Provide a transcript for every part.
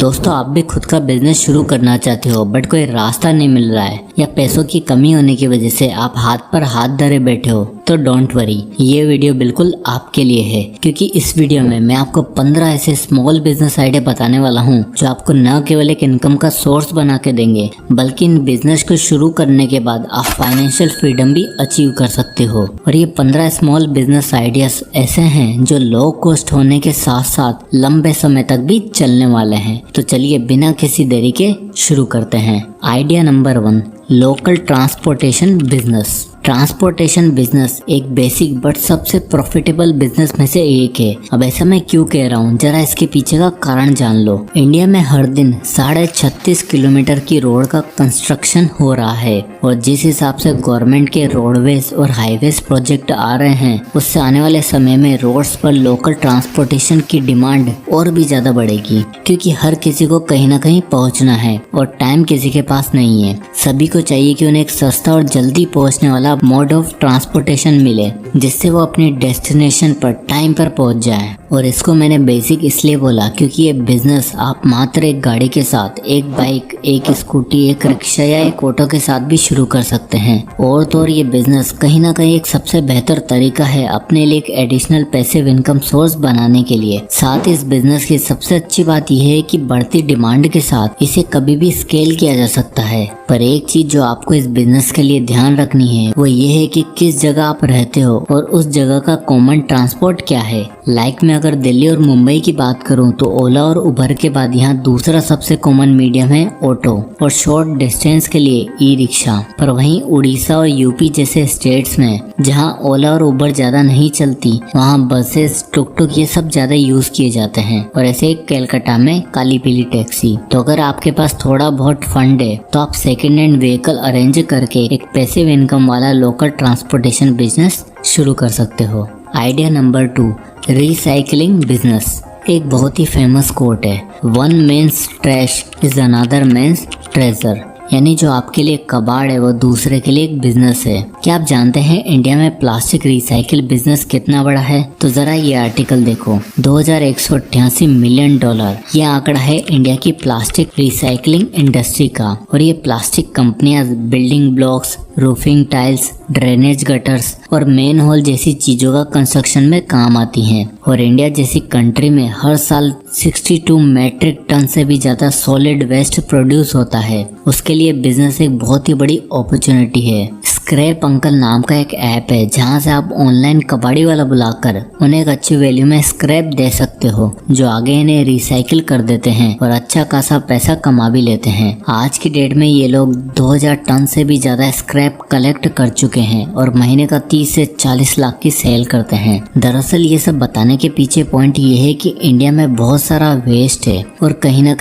दोस्तों, आप भी खुद का बिजनेस शुरू करना चाहते हो बट कोई रास्ता नहीं मिल रहा है या पैसों की कमी होने की वजह से आप हाथ पर हाथ धरे बैठे हो, तो डोंट वरी, ये वीडियो बिल्कुल आपके लिए है। क्योंकि इस वीडियो में मैं आपको 15 ऐसे स्मॉल बिजनेस आइडिया बताने वाला हूँ जो आपको न केवल एक इनकम का सोर्स बना के देंगे बल्कि इन बिजनेस को शुरू करने के बाद आप फाइनेंशियल फ्रीडम भी अचीव कर सकते हो। और ये 15 स्मॉल बिजनेस आइडियाज ऐसे हैं जो लो कॉस्ट होने के साथ साथ लंबे समय तक भी चलने वाले हैं। तो चलिए बिना किसी देरी के शुरू करते हैं। Idea number 1, local transportation business. Transportation business एक बेसिक बट सबसे प्रॉफिटेबल बिजनेस में से एक है। अब ऐसा मैं क्यों कह रहा हूँ, जरा इसके पीछे का कारण जान लो। इंडिया में हर दिन 36.5 किलोमीटर की रोड का कंस्ट्रक्शन हो रहा है और जिस हिसाब से गवर्नमेंट के रोडवेज और हाईवेज प्रोजेक्ट आ रहे हैं उससे आने वाले समय में रोड्स पर लोकल ट्रांसपोर्टेशन की डिमांड और भी ज्यादा बढ़ेगी, क्योंकि हर किसी को कहीं ना कहीं पहुँचना है और टाइम किसी के पास नहीं है। सभी को चाहिए कि उन्हें एक सस्ता और जल्दी पहुँचने वाला मोड ऑफ ट्रांसपोर्टेशन मिले जिससे वो अपनी डेस्टिनेशन पर टाइम पर पहुंच जाए। और इसको मैंने बेसिक इसलिए बोला क्योंकि ये बिजनेस आप मात्र एक गाड़ी के साथ, एक बाइक, एक स्कूटी, एक रिक्शा या एक ऑटो के साथ भी शुरू कर सकते हैं। और तो और ये बिजनेस कहीं ना कहीं एक सबसे बेहतर तरीका है अपने लिए एक एडिशनल पैसिव इनकम सोर्स बनाने के लिए। साथ ही इस बिजनेस की सबसे अच्छी बात यह है कि बढ़ती डिमांड के साथ इसे कभी भी स्केल किया जा सकता है। पर एक चीज जो आपको इस बिजनेस के लिए ध्यान रखनी है वो ये है कि किस जगह आप रहते हो और उस जगह का कॉमन ट्रांसपोर्ट क्या है। लाइक मैं अगर दिल्ली और मुंबई की बात करूं तो ओला और उबर के बाद यहाँ दूसरा सबसे कॉमन मीडियम है ऑटो और शॉर्ट डिस्टेंस के लिए ई रिक्शा। पर वहीं उड़ीसा और यूपी जैसे स्टेट्स में जहाँ ओला और उबर ज्यादा नहीं चलती वहाँ बसेस, टुक टुक ये सब ज्यादा यूज किए जाते हैं। और ऐसे एक कलकत्ता में काली पीली टैक्सी। तो अगर आपके पास थोड़ा बहुत फंड है तो आप सेकेंड हैंड व्हीकल अरेंज करके एक पैसिव इनकम वाला लोकल ट्रांसपोर्टेशन बिजनेस शुरू कर सकते हो। Idea number 2, recycling business. एक बहुत ही फेमस कोट है, one men's trash is another men's treasure. यानी जो आपके लिए कबाड़ है वो दूसरे के लिए एक बिजनेस है। क्या आप जानते हैं इंडिया में प्लास्टिक रिसाइकिल बिजनेस कितना बड़ा है? तो जरा ये आर्टिकल देखो, $2188 मिलियन ये आंकड़ा है इंडिया की प्लास्टिक रिसाइकलिंग इंडस्ट्री का। और ये प्लास्टिक कंपनियां building blocks, roofing tiles, drainage gutters और मेन होल जैसी चीजों का कंस्ट्रक्शन में काम आती हैं। और इंडिया जैसी कंट्री में हर साल 62 मैट्रिक टन से भी ज्यादा सॉलिड वेस्ट प्रोड्यूस होता है। उसके लिए बिजनेस एक बहुत ही बड़ी अपॉर्चुनिटी है। स्क्रैप अंकल नाम का एक ऐप है जहां से आप ऑनलाइन कबाड़ी वाला बुलाकर उन्हें एक अच्छी वैल्यू में स्क्रैप दे सकते हो जो आगे इन्हें रिसाइकिल कर देते हैं और अच्छा खासा पैसा कमा भी लेते हैं। आज की डेट में ये लोग 2000 टन से भी ज्यादा स्क्रैप कलेक्ट कर चुके हैं और महीने का 30 से 40 लाख की सेल करते हैं। दरअसल ये सब बताने के पीछे पॉइंट ये है कि इंडिया में बहुत सारा वेस्ट है और कहीं ना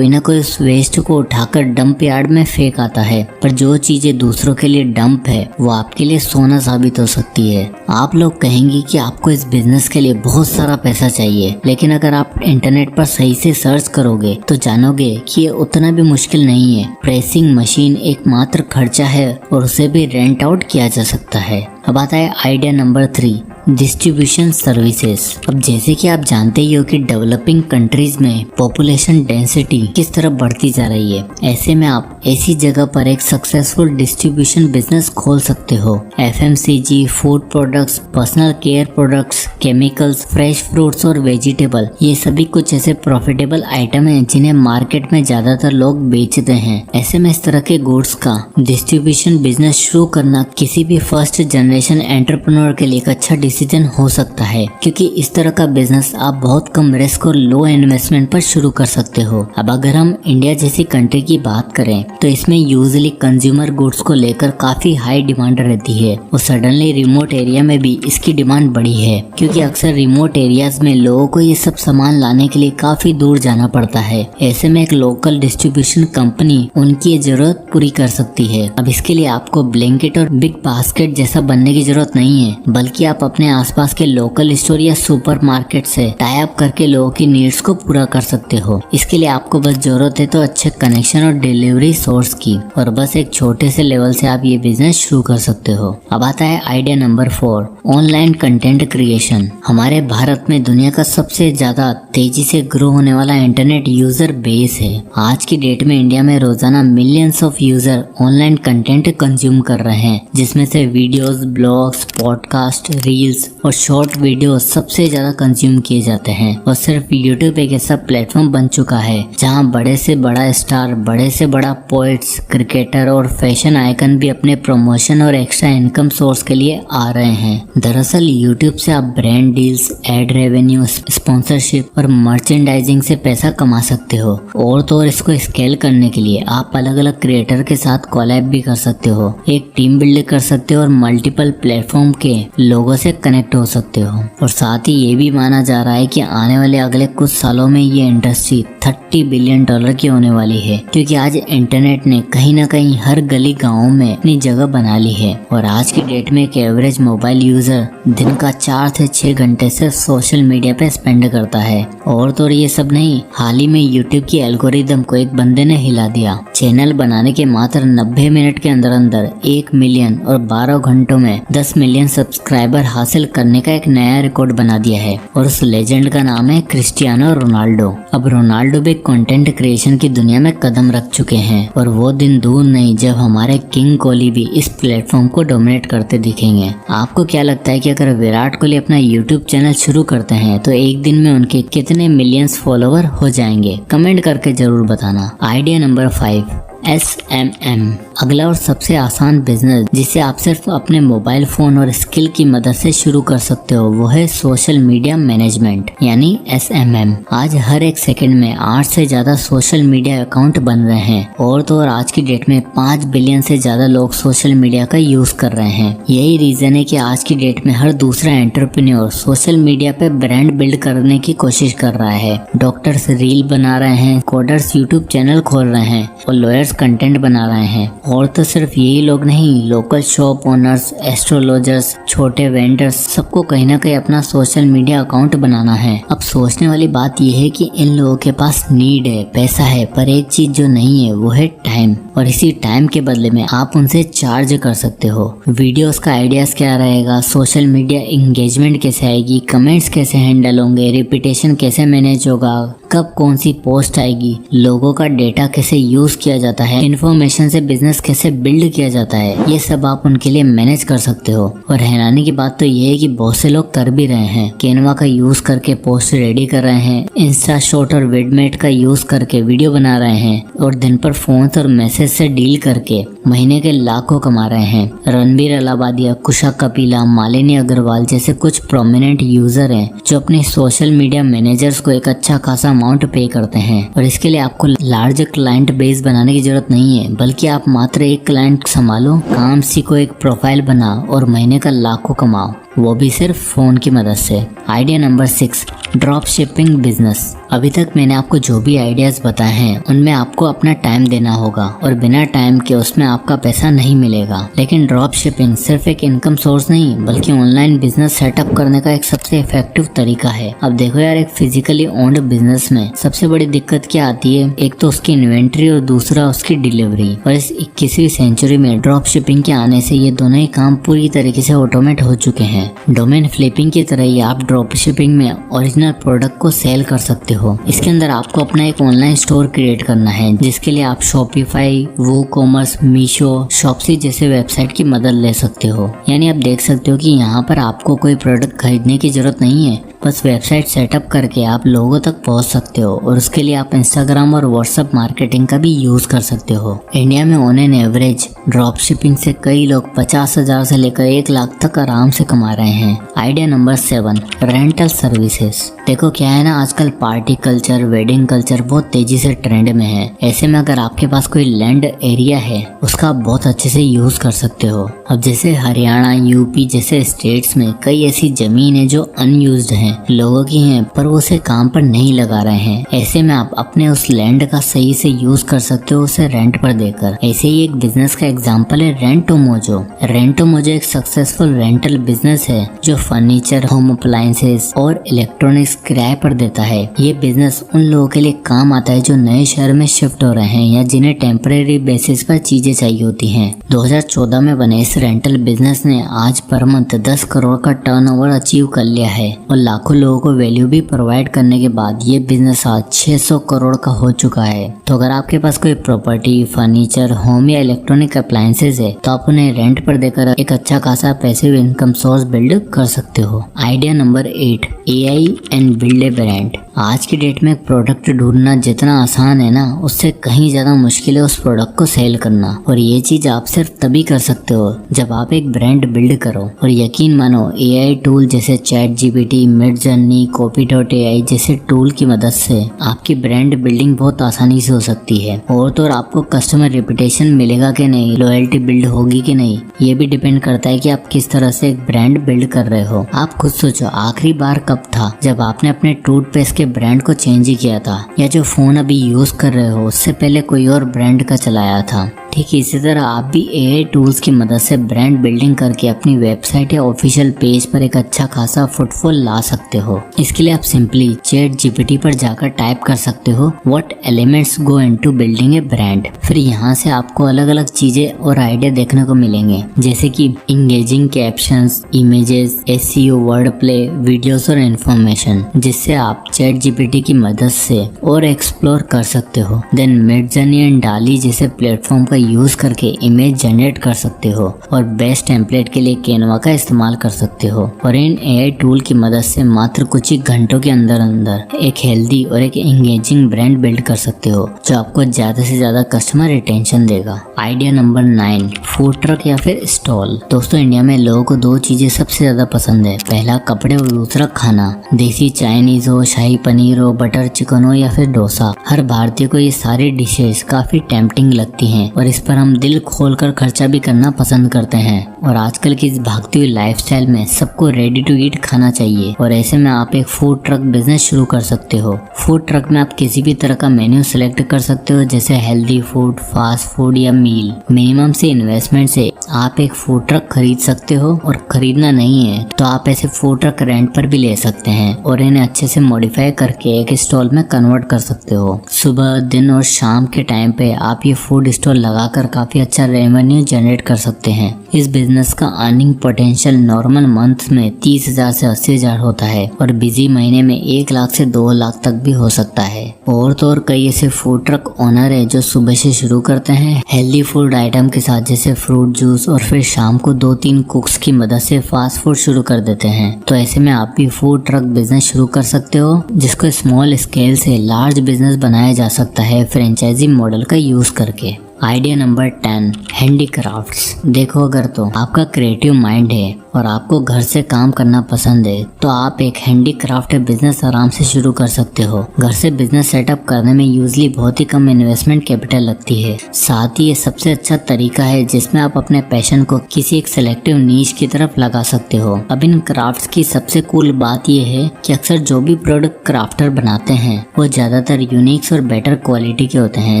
कोई उस वेस्ट को उठाकर डंप यार्ड में फेंक आता है। पर जो चीजें दूसरों के लिए डंप है वो आपके लिए सोना साबित हो सकती है। आप लोग कहेंगे कि आपको इस बिजनेस के लिए बहुत सारा पैसा चाहिए, लेकिन अगर आप इंटरनेट पर सही से सर्च करोगे तो जानोगे कि ये उतना भी मुश्किल नहीं है। प्रेसिंग मशीन एकमात्र खर्चा है और उसे भी रेंट आउट किया जा सकता है। अब आता है आइडिया नंबर 3, डिस्ट्रीब्यूशन सर्विसेज। अब जैसे कि आप जानते ही हो कि डेवलपिंग कंट्रीज में पॉपुलेशन डेंसिटी किस तरह बढ़ती जा रही है, ऐसे में आप ऐसी जगह पर एक सक्सेसफुल डिस्ट्रीब्यूशन बिजनेस खोल सकते हो। FMCG, food products, personal care products, chemicals, fresh fruits और वेजिटेबल, ये सभी कुछ ऐसे प्रॉफिटेबल आइटम हैं जिन्हें मार्केट में ज्यादातर लोग बेचते हैं। ऐसे में इस तरह के गुड्स का डिस्ट्रीब्यूशन बिजनेस शुरू करना किसी भी फर्स्ट जनरेशन एंटरप्रेन्योर के लिए एक अच्छा डिसीजन हो सकता है, क्योंकि इस तरह का बिजनेस आप बहुत कम रिस्क और लो इन्वेस्टमेंट पर शुरू कर सकते हो। अब अगर हम इंडिया जैसी कंट्री की बात करें तो इसमें यूजुअली कंज्यूमर गुड्स को लेकर काफी हाई डिमांड रहती है और सडनली रिमोट एरिया में भी इसकी डिमांड बढ़ी है, क्योंकि अक्सर रिमोट एरियाज में लोगों को ये सब सामान लाने के लिए काफी दूर जाना पड़ता है। ऐसे में एक लोकल डिस्ट्रीब्यूशन कंपनी उनकी जरूरत पूरी कर सकती है। अब इसके लिए आपको ब्लैंकेट और बिग बास्केट जैसा करने की जरूरत नहीं है, बल्कि आप अपने आसपास के लोकल स्टोर या सुपरमार्केट से टाई अप करके लोगों की नीड्स को पूरा कर सकते हो। इसके लिए आपको बस जरूरत है तो अच्छे कनेक्शन और डिलीवरी सोर्स की, और बस एक छोटे से लेवल से आप ये बिजनेस शुरू कर सकते हो। अब आता है idea number 4, online content creation. हमारे भारत में दुनिया का सबसे ज्यादा तेजी से ग्रो होने वाला इंटरनेट यूजर बेस है। आज की डेट में इंडिया में रोजाना millions of user online content consume कर रहे हैं, जिसमें से वीडियोस, ब्लॉग्स, पॉडकास्ट, रील्स और शॉर्ट वीडियो सबसे ज्यादा कंज्यूम किए जाते हैं। और सिर्फ यूट्यूब एक ऐसा प्लेटफॉर्म बन चुका है जहां बड़े से बड़ा स्टार, बड़े से बड़ा पोएट्स, क्रिकेटर और फैशन आइकन भी अपने प्रमोशन और एक्स्ट्रा इनकम सोर्स के लिए आ रहे हैं। दरअसल यूट्यूब से आप brand deals, ad revenue, sponsorship और मर्चेंडाइजिंग से पैसा कमा सकते हो। और तो और इसको स्केल करने के लिए आप अलग अलग क्रिएटर के साथ कोलैब भी कर सकते हो, एक टीम बिल्ड कर सकते हो और मल्टीपल प्लेटफॉर्म के लोगों से कनेक्ट हो सकते हो। और साथ ही ये भी माना जा रहा है कि आने वाले अगले कुछ सालों में ये इंडस्ट्री $30 बिलियन की होने वाली है, क्योंकि आज इंटरनेट ने कहीं ना कहीं हर गली गाँव में अपनी जगह बना ली है। और आज की डेट में एक एवरेज मोबाइल यूजर दिन का 4 से 6 घंटे से सोशल मीडिया पे स्पेंड करता है। और तो ये सब नहीं, हाल ही में यूट्यूब की एल्गोरिदम को एक बंदे ने हिला दिया। चैनल बनाने के मात्र 90 मिनट के अंदर अंदर 1 मिलियन और 12 घंटों में 10 मिलियन सब्सक्राइबर हासिल करने का एक नया रिकॉर्ड बना दिया है। और उस लेजेंड का नाम है क्रिस्टियानो रोनाल्डो। अब रोनाल्डो भी कंटेंट क्रिएशन की दुनिया में कदम रख चुके हैं, और वो दिन दूर नहीं जब हमारे किंग कोहली भी इस प्लेटफॉर्म को डोमिनेट करते दिखेंगे। आपको क्या लगता है कि अगर विराट कोहली अपना यूट्यूब चैनल शुरू करते हैं तो एक दिन में उनके कितने मिलियंस फॉलोवर हो जाएंगे? कमेंट करके जरूर बताना। Idea number 5, SMM। अगला और सबसे आसान बिजनेस जिसे आप सिर्फ अपने मोबाइल फोन और स्किल की मदद से शुरू कर सकते हो, वो है सोशल मीडिया मैनेजमेंट यानी SMM। आज हर एक सेकंड में 8 से ज्यादा सोशल मीडिया अकाउंट बन रहे हैं, और तो और आज की डेट में 5 बिलियन से ज्यादा लोग सोशल मीडिया का यूज कर रहे हैं। यही रीजन है कि आज की डेट में हर दूसरा एंटरप्रेन्योर सोशल मीडिया पे ब्रांड बिल्ड करने की कोशिश कर रहा है। डॉक्टर्स रील बना रहे हैं, कोडर्स यूट्यूब चैनल खोल रहे हैं और लॉयर्स कंटेंट बना रहे हैं। और तो सिर्फ यही लोग नहीं, लोकल शॉप ओनर्स, एस्ट्रोलॉजर्स, छोटे वेंडर्स, सबको कहीं ना कहीं अपना सोशल मीडिया अकाउंट बनाना है। अब सोचने वाली बात यह है कि इन लोगों के पास नीड है, पैसा है, पर एक चीज जो नहीं है वो है टाइम। और इसी टाइम के बदले में आप उनसे चार्ज कर सकते हो। वीडियोस का आइडियाज क्या रहेगा, सोशल मीडिया एंगेजमेंट कैसे आएगी, कमेंट्स कैसे हैंडल होंगे, रिपीटेशन कैसे मैनेज होगा, कब कौन सी पोस्ट आएगी, लोगों का डेटा कैसे यूज किया जाता है, इन्फॉर्मेशन से बिजनेस कैसे बिल्ड किया जाता है, ये सब आप उनके लिए मैनेज कर सकते हो। और हैरानी की बात तो ये है कि बहुत से लोग कर भी रहे हैं। कैनवा का यूज करके पोस्ट रेडी कर रहे हैं, इंस्टा शॉट और विडमेट का यूज करके वीडियो बना रहे हैं, और दिन पर फोन और मैसेज से डील करके महीने के लाखों कमा रहे हैं। रणबीर अलाहाबादिया, कुशा कपिला, मालिनी अग्रवाल जैसे कुछ प्रोमिनेंट यूजर हैं जो अपने सोशल मीडिया मैनेजर्स को एक अच्छा खासा अमाउंट पे करते हैं। और इसके लिए आपको लार्ज क्लाइंट बेस बनाने की जरूरत नहीं है, बल्कि आप मात्र एक क्लाइंट संभालो, काम सीखो, एक प्रोफाइल बनाओ और महीने का लाखों कमाओ, वो भी सिर्फ फोन की मदद से। Idea number 6, drop shipping business. अभी तक मैंने आपको जो भी आइडियाज बताए हैं उनमें आपको अपना टाइम देना होगा, और बिना टाइम के उसमें आपका पैसा नहीं मिलेगा। लेकिन ड्रॉप शिपिंग सिर्फ एक इनकम सोर्स नहीं, बल्कि ऑनलाइन बिजनेस सेटअप करने का एक सबसे इफेक्टिव तरीका है। अब देखो यार, एक फिजिकली ओन्ड बिजनेस में सबसे बड़ी दिक्कत क्या आती है? एक तो उसकी इन्वेंट्री और दूसरा उसकी डिलीवरी। और इस 21वीं सेंचुरी में ड्रॉप शिपिंग के आने से ये दोनों ही काम पूरी तरीके से ऑटोमेट हो चुके हैं। डोमेन फ्लिपिंग की तरह ही आप ड्रॉप शिपिंग में ओरिजिनल प्रोडक्ट को सेल कर सकते हो। इसके अंदर आपको अपना एक ऑनलाइन स्टोर क्रिएट करना है, जिसके लिए आप शॉपिफाई, वूकॉमर्स, मीशो, शॉप्सी जैसे वेबसाइट की मदद ले सकते हो। यानी आप देख सकते हो कि यहाँ पर आपको कोई प्रोडक्ट खरीदने की जरूरत नहीं है, बस वेबसाइट सेटअप करके आप लोगों तक पहुंच सकते हो। और उसके लिए आप इंस्टाग्राम और व्हाट्सएप मार्केटिंग का भी यूज कर सकते हो। इंडिया में on an average drop shipping से कई लोग 50,000 से लेकर 1 लाख तक आराम से कमा रहे हैं। Idea number 7, rental services. देखो क्या है ना, आजकल पार्टी कल्चर, वेडिंग कल्चर बहुत तेजी से ट्रेंड में है। ऐसे में अगर आपके पास कोई लैंड एरिया है, उसका आप बहुत अच्छे से यूज कर सकते हो। अब जैसे हरियाणा, यूपी जैसे स्टेट्स में कई ऐसी जमीन है जो अनयूज्ड है, हैं, लोगों की हैं, पर वो उसे काम पर नहीं लगा रहे हैं। ऐसे में आप अपने उस लैंड का सही से यूज कर सकते हो, उसे रेंट पर देकर। ऐसे ही एक बिजनेस का एग्जांपल है रेंटोमोजो। रेंटोमोजो एक सक्सेसफुल रेंटल बिजनेस है जो फर्नीचर, होम अप्लायंसेस और इलेक्ट्रॉनिक्स किराए पर देता है। ये बिजनेस उन लोगों के लिए काम आता है जो नए शहर में शिफ्ट हो रहे हैं या जिन्हें टेम्परेरी बेसिस पर चीजें चाहिए होती हैं। 2014 में बने इस रेंटल बिजनेस ने आज पर मंथ 10 करोड़ का टर्नओवर अचीव कर लिया है और लाखों लोगों को वैल्यू भी प्रोवाइड करने के बाद ये बिजनेस आज 600 करोड़ का हो चुका है। तो अगर आपके पास कोई प्रॉपर्टी, फर्नीचर, होम या इलेक्ट्रॉनिक अप्लायंसेज है तो आप उन्हें रेंट पर देकर एक अच्छा खासा पैसिव इनकम सोर्स बिल्ड कर सकते हो। Idea number 8, AI and build a brand. आज की डेट में एक प्रोडक्ट ढूंढना जितना आसान है ना, उससे कहीं ज्यादा मुश्किल है उस प्रोडक्ट को सेल करना। और ये चीज आप सिर्फ तभी कर सकते हो जब आप एक ब्रांड बिल्ड करो। और यकीन मानो AI टूल जैसे ChatGPT, मिडजर्नी, Copy.ai जैसे टूल की मदद से आपकी ब्रांड बिल्डिंग बहुत आसानी से हो सकती है। और तो और आपको कस्टमर रेपुटेशन मिलेगा कि नहीं, लॉयल्टी बिल्ड होगी कि नहीं, ये भी डिपेंड करता है कि आप किस तरह से एक ब्रांड बिल्ड कर रहे हो। आप खुद सोचो, आखिरी बार कब था जब आपने अपने टूथपेस्ट के ब्रांड को चेंज ही किया था, या जो फोन अभी यूज कर रहे हो उससे पहले कोई और ब्रांड का चलाया था। ठीक इसी तरह आप भी AI टूल्स की मदद से ब्रांड बिल्डिंग करके अपनी वेबसाइट या ऑफिशियल पेज पर एक अच्छा खासा फुटफॉल ला सकते हो। इसके लिए आप सिंपली ChatGPT पर जाकर टाइप कर सकते हो what elements go into building A brand. फिर यहाँ से आपको अलग अलग चीजें और आइडिया देखने को मिलेंगे, जैसे कि engaging captions, images, SEO, word play, videos और इन्फॉर्मेशन, जिससे आप ChatGPT की मदद से और एक्सप्लोर कर सकते हो। देन मिडजर्नी एंड डाली जैसे प्लेटफॉर्म का यूज करके इमेज जनरेट कर सकते हो और बेस्ट टेम्पलेट के लिए कैनवा का इस्तेमाल कर सकते हो। और इन AI टूल की मदद से मात्र कुछ ही घंटों के अंदर अंदर एक हेल्दी और एक एंगेजिंग ब्रांड बिल्ड कर सकते हो जो आपको ज्यादा से ज्यादा कस्टमर रिटेंशन देगा। आइडिया नंबर 9, फूड ट्रक या फिर स्टॉल। दोस्तों, इंडिया में लोगों को दो चीजें सबसे ज्यादा पसंद है, पहला कपड़े और दूसरा खाना। देसी चाइनीज हो, शाही पनीर हो, बटर चिकन हो या फिर डोसा, हर भारतीय को ये सारी डिशेस काफी टेम्पटिंग लगती हैं और इस पर हम दिल खोलकर खर्चा भी करना पसंद करते हैं। और आजकल की इस भागती हुई लाइफस्टाइल में सबको रेडी टू ईट खाना चाहिए और ऐसे में आप एक फूड ट्रक बिजनेस शुरू कर सकते हो। फूड ट्रक में आप किसी भी तरह का मेन्यू सिलेक्ट कर सकते हो, जैसे हेल्दी फूड, फास्ट फूड या मील। मिनिमम से इन्वेस्टमेंट से आप एक फूड ट्रक खरीद सकते हो और खरीदना नहीं है तो आप ऐसे फूड ट्रक रेंट पर भी ले सकते हैं और इन्हें अच्छे से मॉडिफाई करके एक स्टॉल में कन्वर्ट कर सकते हो। सुबह, दिन और शाम के टाइम पे आप ये फूड स्टॉल लगाकर काफी अच्छा रेवेन्यू जनरेट कर सकते हैं। इस बिजनेस का अर्निंग पोटेंशियल नॉर्मल मंथ में 30,000 से 80,000 होता है और बिजी महीने में 1 लाख से 2 लाख तक भी हो सकता है। और तो और कई ऐसे फूड ट्रक ओनर है जो सुबह से शुरू करते हैं हेल्दी फूड आइटम के साथ, जैसे फ्रूट जूस, और फिर शाम को 2-3 कुक्स की मदद से फास्ट फूड शुरू कर देते हैं। तो ऐसे में आप भी फूड ट्रक बिजनेस शुरू कर सकते हो, जिसको स्मॉल स्केल से लार्ज बिजनेस बनाया जा सकता है फ्रेंचाइजी मॉडल का यूज करके। Idea number 10, handicrafts. देखो, अगर तो आपका क्रिएटिव माइंड है और आपको घर से काम करना पसंद है तो आप एक हैंडीक्राफ्ट बिजनेस आराम से शुरू कर सकते हो। घर से बिजनेस सेटअप करने में यूजली बहुत ही कम इन्वेस्टमेंट कैपिटल लगती है। साथ ही ये सबसे अच्छा तरीका है जिसमें आप अपने पैशन को किसी एक सिलेक्टिव नीश की तरफ लगा सकते हो। अब इन क्राफ्ट्स की सबसे कूल बात यह है कि अक्सर जो भी प्रोडक्ट क्राफ्टर बनाते हैं वो ज्यादातर यूनिक्स और बेटर क्वालिटी के होते हैं,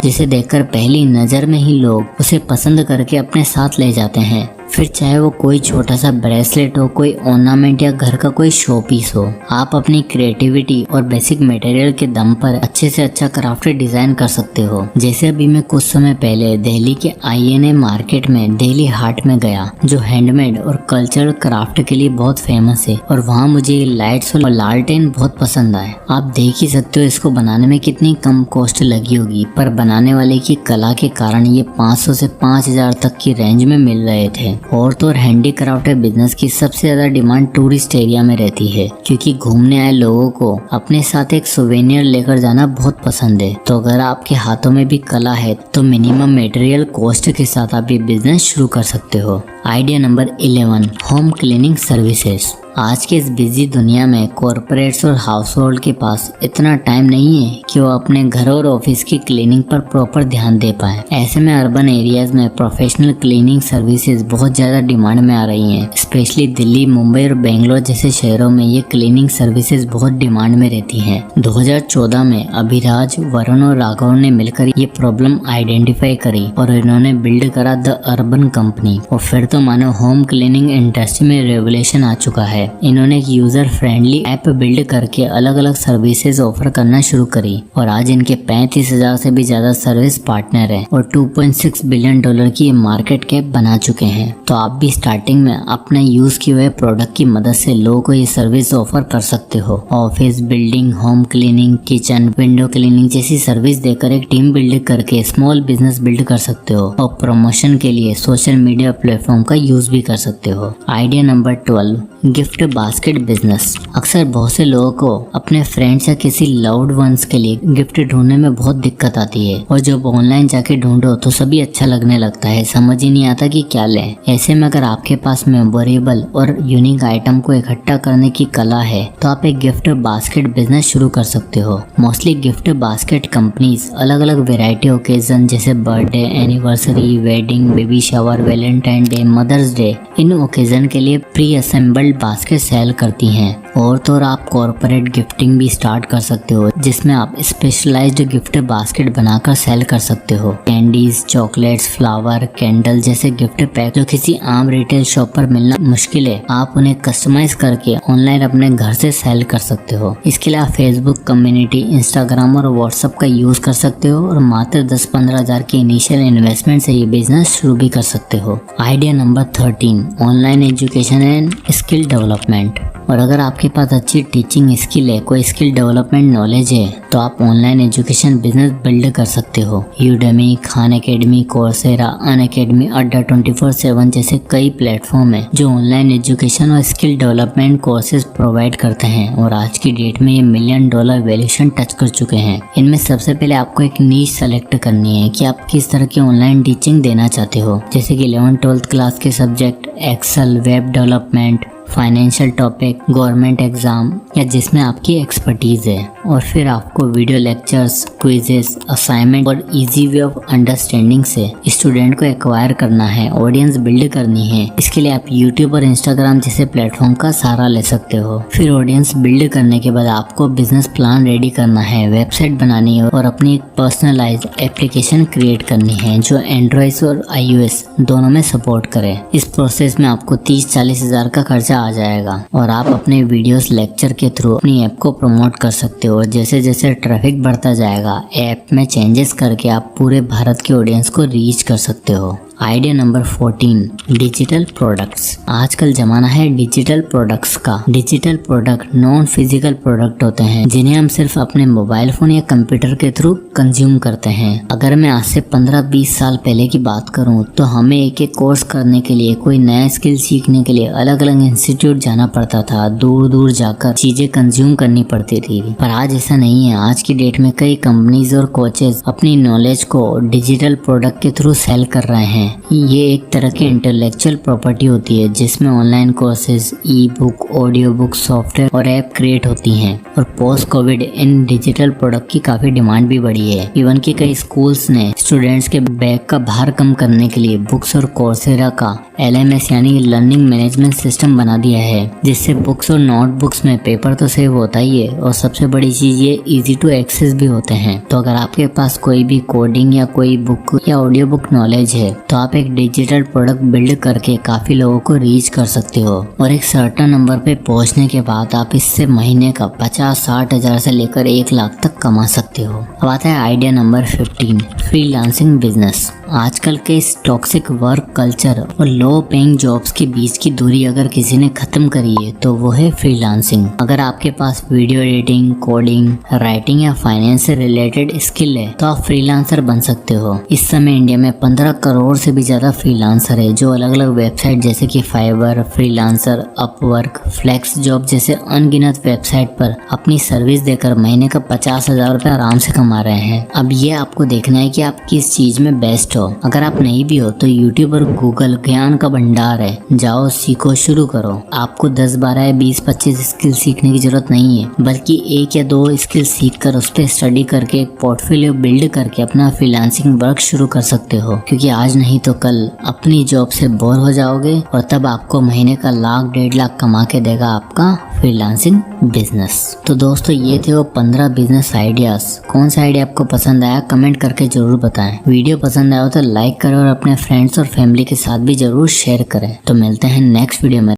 जिसे देखकर पहली नजर में ही लोग उसे पसंद करके अपने साथ ले जाते हैं। फिर चाहे वो कोई छोटा सा ब्रेसलेट हो, कोई ऑर्नामेंट या घर का कोई शो पीस हो, आप अपनी क्रिएटिविटी और बेसिक मटेरियल के दम पर अच्छे से अच्छा क्राफ्टेड डिजाइन कर सकते हो। जैसे अभी मैं कुछ समय पहले दिल्ली के INA मार्केट में दिल्ली हाट में गया, जो हैंडमेड और कल्चरल क्राफ्ट के लिए बहुत फेमस है, और वहाँ मुझे लाइट्स और लालटेन बहुत पसंद आए। आप देख ही सकते हो इसको बनाने में कितनी कम कॉस्ट लगी होगी, पर बनाने वाले की कला के कारण ये 500 से 5,000 तक की रेंज में मिल रहे थे। और तो और हैंडीक्राफ्ट बिजनेस की सबसे ज्यादा डिमांड टूरिस्ट एरिया में रहती है, क्योंकि घूमने आए लोगों को अपने साथ एक सोवेनियर लेकर जाना बहुत पसंद है। तो अगर आपके हाथों में भी कला है तो मिनिमम मटेरियल कॉस्ट के साथ आप ये बिजनेस शुरू कर सकते हो। Idea number 11, home cleaning services. आज के इस बिजी दुनिया में कॉर्पोरेट्स और हाउस होल्ड के पास इतना टाइम नहीं है कि वो अपने घर और ऑफिस की क्लीनिंग पर प्रॉपर ध्यान दे पाए। ऐसे में अर्बन एरियाज में प्रोफेशनल क्लीनिंग सर्विसेज बहुत ज्यादा डिमांड में आ रही हैं। स्पेशली दिल्ली, मुंबई और बेंगलोर जैसे शहरों में ये क्लीनिंग सर्विसेज बहुत डिमांड में रहती हैं। 2014 में अभिराज, वरुण और राघव ने मिलकर ये प्रॉब्लम आइडेंटिफाई करी और इन्होंने बिल्ड करा द अर्बन कंपनी। और फिर तो मानो होम क्लीनिंग इंडस्ट्री में रेवोल्यूशन आ चुका है। इन्होंने एक यूजर फ्रेंडली ऐप बिल्ड करके अलग अलग सर्विसेज ऑफर करना शुरू करी और आज इनके 35,000 से भी ज्यादा सर्विस पार्टनर हैं और $2.6 बिलियन की मार्केट कैप बना चुके हैं। तो आप भी स्टार्टिंग में अपने यूज किए हुए प्रोडक्ट की मदद से लोगों को ये सर्विस ऑफर कर सकते हो। Office building, home cleaning, kitchen, window cleaning जैसी सर्विस देकर एक टीम बिल्ड करके स्मॉल बिजनेस बिल्ड कर सकते हो और प्रमोशन के लिए सोशल मीडिया प्लेटफॉर्म का यूज भी कर सकते हो। Idea number 12, gift basket business. अक्सर बहुत से लोगों को अपने फ्रेंड्स या किसी लव्ड वंस के लिए गिफ्ट ढूंढने में बहुत दिक्कत आती है और जब ऑनलाइन जाके ढूंढो तो सभी अच्छा लगने लगता है, समझ ही नहीं आता कि क्या लें। ऐसे में अगर आपके पास मेमोरेबल और यूनिक आइटम को इकट्ठा करने की कला है तो आप एक गिफ्ट बास्केट बिजनेस शुरू कर सकते हो। मोस्टली गिफ्ट बास्केट कंपनीज अलग अलग वेराइटी ओकेजन जैसे birthday, anniversary, wedding, baby shower, Valentine day, mother's day, इन ओकेजन के लिए प्री असेंबल्ड बास्केट सेल करती हैं। और तो और आप कॉर्पोरेट गिफ्टिंग भी स्टार्ट कर सकते हो जिसमें आप स्पेशलाइज्ड गिफ्ट बास्केट बनाकर सेल कर सकते हो। कैंडीज, चॉकलेट्स, फ्लावर, कैंडल जैसे गिफ्ट पैक जो किसी आम रिटेल शॉप पर मिलना मुश्किल है, आप उन्हें कस्टमाइज करके ऑनलाइन अपने घर से सेल कर सकते हो। इसके लिए आप फेसबुक कम्युनिटी, इंस्टाग्राम और व्हाट्सएप का यूज कर सकते हो और मात्र 10-15 हजार की इनिशियल इन्वेस्टमेंट से ये बिजनेस शुरू भी कर सकते हो। Idea number 13, online education and skill development. और अगर आपके पास अच्छी टीचिंग स्किल है, कोई स्किल डेवलपमेंट नॉलेज है तो आप ऑनलाइन एजुकेशन बिजनेस बिल्ड कर सकते हो। Udemy, Khan academy, Coursera, Unacademy, अड्डा 24/7 जैसे कई प्लेटफॉर्म है जो ऑनलाइन एजुकेशन और स्किल डेवलपमेंट कोर्सेज प्रोवाइड करते हैं और आज की डेट में ये $1 मिलियन वैल्यूएशन टच कर चुके हैं। इनमें सबसे पहले आपको एक नीश सेलेक्ट करनी है कि आप किस तरह की ऑनलाइन टीचिंग देना चाहते हो, जैसे कि 11th-12th क्लास के subject, Excel, web development, financial topic, government exam या जिसमें आपकी एक्सपर्टीज है। और फिर आपको वीडियो लेक्चर्स, क्विजेस, असाइनमेंट और इजी वे ऑफ अंडरस्टैंडिंग से स्टूडेंट को एक्वायर करना है, ऑडियंस बिल्ड करनी है। इसके लिए आप यूट्यूब और इंस्टाग्राम जैसे प्लेटफॉर्म का सहारा ले सकते हो। फिर ऑडियंस बिल्ड करने के बाद आपको बिजनेस प्लान रेडी करना है, वेबसाइट बनानी है और अपनी एक पर्सनलाइज्ड एप्लीकेशन क्रिएट करनी है जो एंड्रॉइड और iOS दोनों में सपोर्ट करे। इस प्रोसेस में आपको 30-40 हजार का खर्चा आ जाएगा और आप अपने वीडियोस, लेक्चर के थ्रू अपनी ऐप को प्रमोट कर सकते हो। जैसे जैसे ट्रैफिक बढ़ता जाएगा, ऐप में चेंजेस करके आप पूरे भारत के ऑडियंस को रीच कर सकते हो। Idea number 14, digital products. आजकल जमाना है डिजिटल प्रोडक्ट्स का। Digital product non physical product होते हैं जिन्हें हम सिर्फ अपने मोबाइल फोन या कंप्यूटर के थ्रू कंज्यूम करते हैं। अगर मैं आज से 15-20 साल पहले की बात करूं तो हमें एक कोर्स करने के लिए, कोई नया स्किल सीखने के लिए अलग अलग इंस्टीट्यूट जाना पड़ता था, दूर दूर जाकर चीजें कंज्यूम करनी पड़ती थी। पर आज ऐसा नहीं है। आज की डेट में कई कंपनीज और कोचेज अपनी नॉलेज को डिजिटल प्रोडक्ट के थ्रू सेल कर रहे हैं। ये एक तरह की इंटेलेक्चुअल प्रॉपर्टी होती है जिसमें ऑनलाइन कोर्सेज, ई बुक, ऑडियो बुक, सॉफ्टवेयर और ऐप क्रिएट होती हैं। और पोस्ट कोविड इन डिजिटल प्रोडक्ट की काफी डिमांड भी बढ़ी है। इवन कि कई स्कूल्स ने स्टूडेंट्स के बैग का भार कम करने के लिए बुक्स और कोर्सेरा का LMS यानी लर्निंग मैनेजमेंट सिस्टम बना दिया है, जिससे बुक्स और नोटबुक्स में पेपर तो सेव होता ही है और सबसे बड़ी चीज ये इजी टू एक्सेस भी होते हैं। तो अगर आपके पास कोई भी कोडिंग या कोई बुक या ऑडियो बुक नॉलेज है तो आप एक डिजिटल प्रोडक्ट बिल्ड करके काफी लोगों को रीच कर सकते हो और एक सर्टेन नंबर पे पहुंचने के बाद आप इससे महीने का 50-60 हजार से लेकर 1 लाख तक कमा सकते हो। अब आता है आइडिया नंबर 15, फ्रीलांसिंग बिजनेस। आजकल के इस टॉक्सिक वर्क कल्चर और लो पेइंग जॉब्स के बीच की दूरी अगर किसी ने खत्म करी है तो वो है फ्रीलांसिंग। अगर आपके पास वीडियो एडिटिंग, कोडिंग, राइटिंग या फाइनेंस से रिलेटेड स्किल है तो आप फ्रीलांसर बन सकते हो। इस समय इंडिया में 15 करोड़ से भी ज्यादा फ्रीलांसर है जो अलग अलग वेबसाइट जैसे कि Fiverr, Freelancer, Upwork, flex job जैसे अनगिनत वेबसाइट पर अपनी सर्विस देकर महीने का 50 10,000 रुपए आराम से कमा रहे हैं। अब ये आपको देखना है कि आप किस चीज में बेस्ट हो। अगर आप नहीं भी हो तो यूट्यूब और गूगल ज्ञान का भंडार है, जाओ सीखो, शुरू करो। आपको 10, 12 या 20, 25 स्किल सीखने की जरूरत नहीं है, बल्कि 1 या 2 स्किल सीख कर उस पर स्टडी करके एक पोर्टफोलियो बिल्ड करके अपना फ्रीलांसिंग वर्क शुरू कर सकते हो। क्योंकि आज नहीं तो कल अपनी जॉब से बोर हो जाओगे और तब आपको महीने का 1,00,000, 1.5 लाख कमा के देगा आपका फ्रीलांसिंग बिजनेस। तो दोस्तों ये थे वो 15 बिजनेस आइडियाज। कौन सा आइडिया आपको पसंद आया कमेंट करके जरूर बताएं। वीडियो पसंद आया हो तो लाइक करें और अपने फ्रेंड्स और फैमिली के साथ भी जरूर शेयर करें। तो मिलते हैं नेक्स्ट वीडियो में।